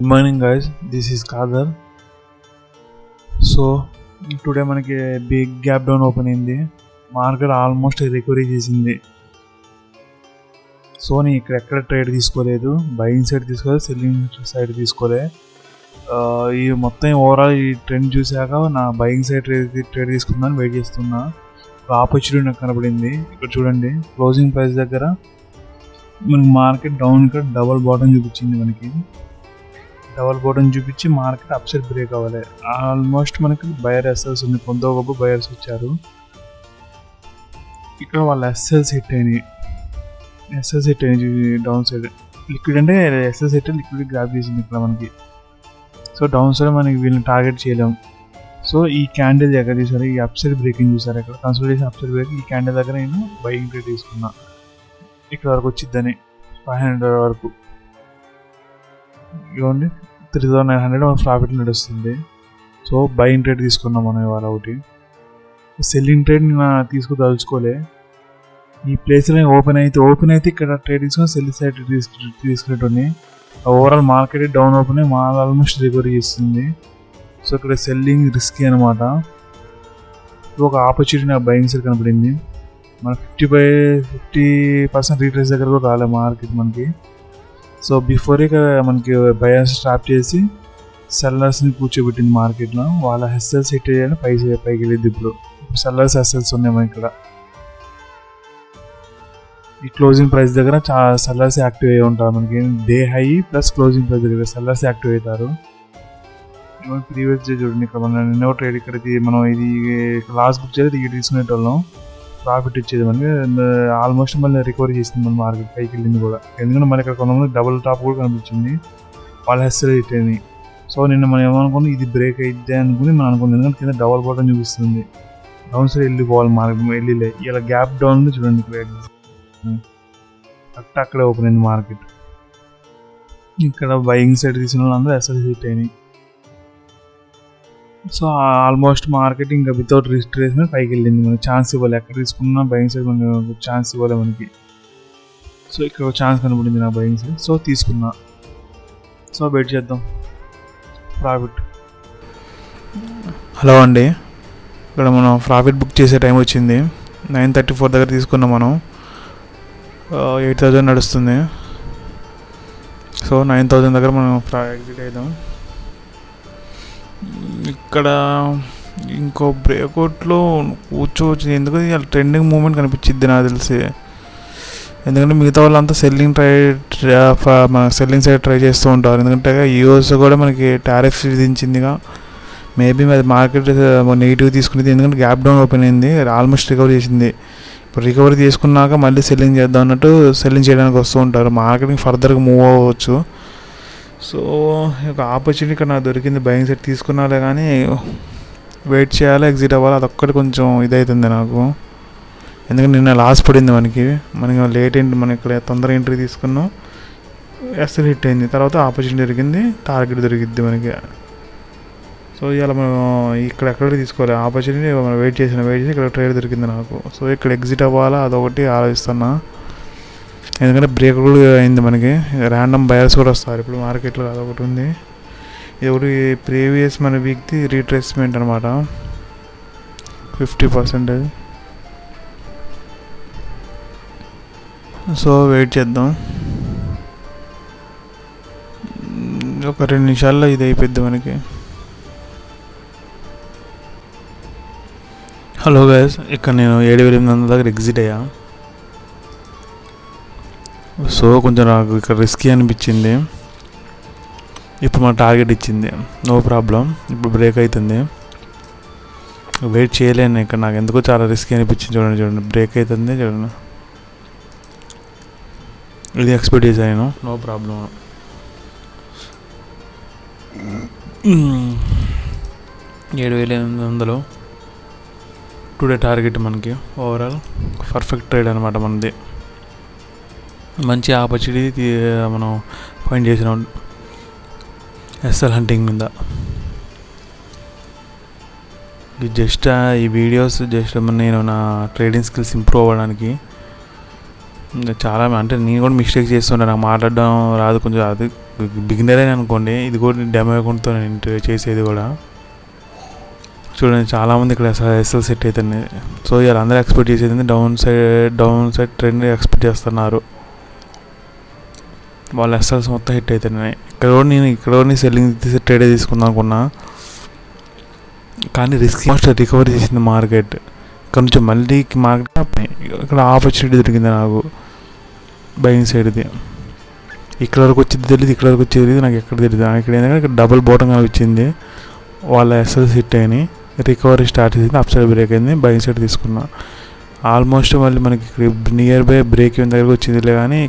Good morning guys, this is Kadar. So today మనకి big gap down open అయింది. Market almost recovery చేసింది. So నేను ఇక్కడ ఎక్కడ ట్రేడ్ తీసుకోలేదు, బయింగ్ సైడ్ తీసుకోలేదు, సెల్లింగ్ సైడ్ తీసుకోలేదు. ఈ మొత్తం ఓవరాల్ ఈ ట్రెండ్ చూసాక నా బయింగ్ సైడ్ ట్రేడ్ తీసుకుందామని వెయిట్ చేస్తున్నా. ఆపర్చునిటీ నాకు కనపడింది. ఇక్కడ చూడండి, క్లోజింగ్ ప్రైస్ దగ్గర మనకి మార్కెట్ డౌన్ ఇక్కడ డబల్ బాటమ్ చూపించింది. మనకి డబల్ బాటమ్ చూపించి మార్కెట్ అప్సైడ్ బ్రేక్ అవ్వాలి. ఆల్మోస్ట్ మనకి బయర్ ఎస్ఎల్స్ ఉంది, కొంత గొప్ప బయర్స్ వచ్చారు. ఇక్కడ వాళ్ళ ఎస్ఎల్స్ హిట్ అయినాయి, డౌన్ సైడ్. లిక్విడ్ అంటే ఎస్ఎల్స్ హిట్ లిక్విడ్ గ్రాప్ చేసింది ఇక్కడ మనకి. సో డౌన్ సైడ్ మనకి వీళ్ళని టార్గెట్ చేయలేం. సో ఈ క్యాండిల్ ఎక్కడ చూసారు, ఈ అప్సైడ్ బ్రేకింగ్ చూసారు, ఇక్కడ కన్సల్టేషన్ అప్సైడ్ బ్రేక్. ఈ క్యాండిల్ దగ్గర నేను బయింగ్ ట్రేడ్ తీసుకున్నా. ఇక్కడ వరకు వచ్చిద్దని 500 వరకు ఇవ్వండి, 3900 మన ప్రాఫిట్ నడుస్తుంది. సో బయింగ్ ట్రేడ్ తీసుకున్నాం మనం ఇవాళ. ఒకటి సెల్లింగ్ ట్రేడ్ నేను తీసుకోదలుచుకోలే. ఈ ప్లేస్లో ఓపెన్ అయితే ఇక్కడ ట్రేడ్ తీసుకొని సెల్ సైడ్ తీసుకునేటోని. ఓవరాల్ మార్కెట్ డౌన్ ఓపెన్ అయ్యి ఆల్మోస్ట్ రికవరీ చేస్తుంది. సో ఇక్కడ సెల్లింగ్ రిస్కీ అనమాట. ఒక ఆపర్చునిటీ నాకు బయింగ్ సైడ్ కనపడింది. మన 50% రీట్రేస్ దగ్గర కూడా రాలే మార్కెట్ మనకి. సో బిఫోర్ ఇక్కడ మనకి బయర్స్ స్టాప్ చేసి సెల్లర్స్ని కూర్చోబెట్టింది మార్కెట్లో. వాళ్ళ ఎస్ఎల్స్ హిట్ అయ్యాలని పైకి వెళ్ళింది. ఇప్పుడు సెల్లర్స్ ఎస్ఎల్స్ ఉన్నాయి మన ఇక్కడ. ఈ క్లోజింగ్ ప్రైస్ దగ్గర చాలా సెల్లర్స్ యాక్టివ్ అయ్యి ఉంటారు. మనకి day high plus closing price దగ్గర సెల్లర్స్ యాక్టివ్ అవుతారు. ప్రీవియస్ డే చూడండి, ఇక్కడ మన నిన్న ట్రేడ్ ఇక్కడికి మనం ఇది లాస్ట్ బుక్ చేసి ఇది తీసుకునేటోళ్ళం, ప్రాఫిట్ ఇచ్చేది మనకి. ఆల్మోస్ట్ మళ్ళీ రికవరీ చేసింది మన మార్కెట్, పైకి వెళ్ళింది కూడా. ఎందుకంటే మన ఇక్కడ కొంతమంది డబుల్ టాప్ కూడా కనిపించింది, వాళ్ళ హెస్సర్ హిట్ అయింది. సో నిన్న మనం ఏమనుకున్నాం, ఇది బ్రేక్ అయితే అనుకుని మనం అనుకుంది. ఎందుకంటే కింద డబల్ బాటమ్ చూపిస్తుంది, డౌన్ సైడ్ వెళ్ళిపోవాలి మార్కెట్. వెళ్ళిలే ఇలా గ్యాప్ డౌన్ చూడండి, అక్కడే ఓపెన్ అయింది మార్కెట్. ఇక్కడ బయింగ్ సైడ్ తీసిన వాళ్ళందరూ ఎస్ఎల్ హిట్ అయినాయి. సో ఆల్మోస్ట్ మార్కెట్ ఇంకా వితౌట్ రిజిస్ట్రేషన్ పైకి వెళ్ళింది. మనకి ఛాన్స్ ఇవ్వాలి, ఎక్కడ తీసుకున్నా బయింగ్ సైడ్ మనకి ఛాన్స్ ఇవ్వాలి మనకి. సో ఇక్కడ ఒక ఛాన్స్ కనబడింది నా బయింగ్ సైడ్. సో తీసుకున్నా. సో వెయిట్ చేద్దాం ప్రాఫిట్. హలో అండి, ఇక్కడ మనం ప్రాఫిట్ బుక్ చేసే టైం వచ్చింది. 9:34 దగ్గర తీసుకున్నాం మనం. 8000 నడుస్తుంది. సో 9000 దగ్గర మనం ఎగ్జిట్ అవుదాం. ఇక్కడ ఇంకో బ్రేక్అవుట్లో కూర్చోవచ్చు. ఎందుకంటే ఇలా ట్రెండింగ్ మూమెంట్ కనిపించింది నాకు తెలిసి. ఎందుకంటే మిగతా వాళ్ళంతా సెల్లింగ్ సైడ్ ట్రై చేస్తూ ఉంటారు. ఎందుకంటే యూఎస్ కూడా మనకి టారిఫ్స్ విధించిందిగా. మేబీ అది మార్కెట్ నెగిటివ్ తీసుకునేది. ఎందుకంటే గ్యాప్ డౌన్ ఓపెన్ అయింది, ఆల్మోస్ట్ రికవర్ చేసింది. ఇప్పుడు రికవరీ తీసుకున్నాక మళ్ళీ సెల్లింగ్ చేద్దాం అన్నట్టు సెల్లింగ్ చేయడానికి వస్తూ ఉంటారు. మార్కెటింగ్ ఫర్దర్గా మూవ్ అవ్వచ్చు. సో ఒక ఆపర్చునిటీ ఇక్కడ నాకు దొరికింది. బయింగ్ సైడ్ తీసుకున్నాలే కానీ వెయిట్ చేయాలి, ఎగ్జిట్ అవ్వాలి. అదొక్కటి కొంచెం ఇదవుతుంది నాకు. ఎందుకంటే నిన్న లాస్ పడింది మనకి లేట్ ఎంట్రీ. మనం ఇక్కడ తొందర ఎంట్రీ తీసుకున్నాం, ఎస్ఎల్ హిట్ అయింది. తర్వాత ఆపర్చునిటీ దొరికింది, టార్గెట్ దొరికిద్ది మనకి. సో ఇలా మనం ఎక్కడ తీసుకోవాలి ఆపర్చునిటీ. మనం వెయిట్ చేసి ఇక్కడ ట్రేడ్ దొరికింది నాకు. సో ఇక్కడ ఎగ్జిట్ అవ్వాలా అదొకటి ఆలోచిస్తున్నా. ఎందుకంటే బ్రేక్ కూడా అయింది మనకి. ర్యాండమ్ బయర్స్ కూడా వస్తారు ఇప్పుడు మార్కెట్లో, అదొకటి ఉంది. ఇది ఒకటి ప్రీవియస్ మన వీక్ది రీట్రేస్మెంట్ అనమాట, 50%. సో వెయిట్ చేద్దాం, ఒక 2 నిమిషాల్లో ఇది అయిపోద్ది మనకి. హలో గైస్, ఇక్కడ నేను 7800 దగ్గర ఎగ్జిట్ అయ్యా. సో కొంచెం నాకు ఇక్కడ రిస్కీ అనిపించింది. ఇప్పుడు మన టార్గెట్ ఇచ్చింది, నో ప్రాబ్లం. ఇప్పుడు బ్రేక్ అవుతుంది, వెయిట్ చేయలేను ఇక్కడ. నాకు ఎందుకో చాలా రిస్కీ అనిపించింది. చూడండి బ్రేక్ అవుతుంది చూడండి. ఇది ఎక్స్పెక్ట్ చేశాను, నో ప్రాబ్లం. 7800 టుడే టార్గెట్ మనకి. ఓవరాల్ పర్ఫెక్ట్ ట్రేడ్ అనమాట మనది. మంచి ఆపర్చునిటీ మనం ఫైండ్ చేసినాం ఎస్ఎల్ హంటింగ్ మీద. ఈ వీడియోస్ నేను నా ట్రేడింగ్ స్కిల్స్ ఇంప్రూవ్ అవ్వడానికి చాలా అంటే నేను కూడా మిస్టేక్ చేస్తుంటాను. నాకు మాట్లాడడం రాదు కొంచెం, అది బిగినర్ అని అనుకోండి, ఇది కూడా డెమో అకౌంట్తో నేను చేసేది కూడా. చూడండి చాలామంది ఇక్కడ ఎస్ఎల్ సెట్ అవుతుంది. సో ఇలా అందరూ ఎక్స్పెక్ట్ చేసేది డౌన్ సైడ్ ట్రెండ్ ఎక్స్పెక్ట్ చేస్తున్నారు. వాళ్ళ ఎస్ఎల్స్ మొత్తం హిట్ అవుతున్నాయి. ఇక్కడ కూడా సెల్లింగ్ తీసి ట్రేడే తీసుకుందాం అనుకున్నా, కానీ రికవరీ చేసింది మార్కెట్. ఇక్కడ నుంచి మళ్ళీ మార్కెట్ ఇక్కడ ఆపర్చునిటీ దొరికింది నాకు బయింగ్ సైడ్ది. ఇక్కడ వరకు వచ్చేది తెలియదు, ఇక్కడ వరకు వచ్చేది తెలియదు, నాకు ఎక్కడ తెలియదు. ఇక్కడ ఏంటంటే ఇక్కడ డబుల్ బాటం కనిపించింది, వాళ్ళ ఎస్ఎల్స్ హిట్ అయినాయి, రికవరీ స్టార్ట్ చేసింది, అప్ సైడ్ బ్రేక్ అయింది, బయింగ్ సైడ్ తీసుకున్నా. ఆల్మోస్ట్ మళ్ళీ మనకి నియర్ బై బ్రేక్ దగ్గరకు వచ్చిందిలే, కానీ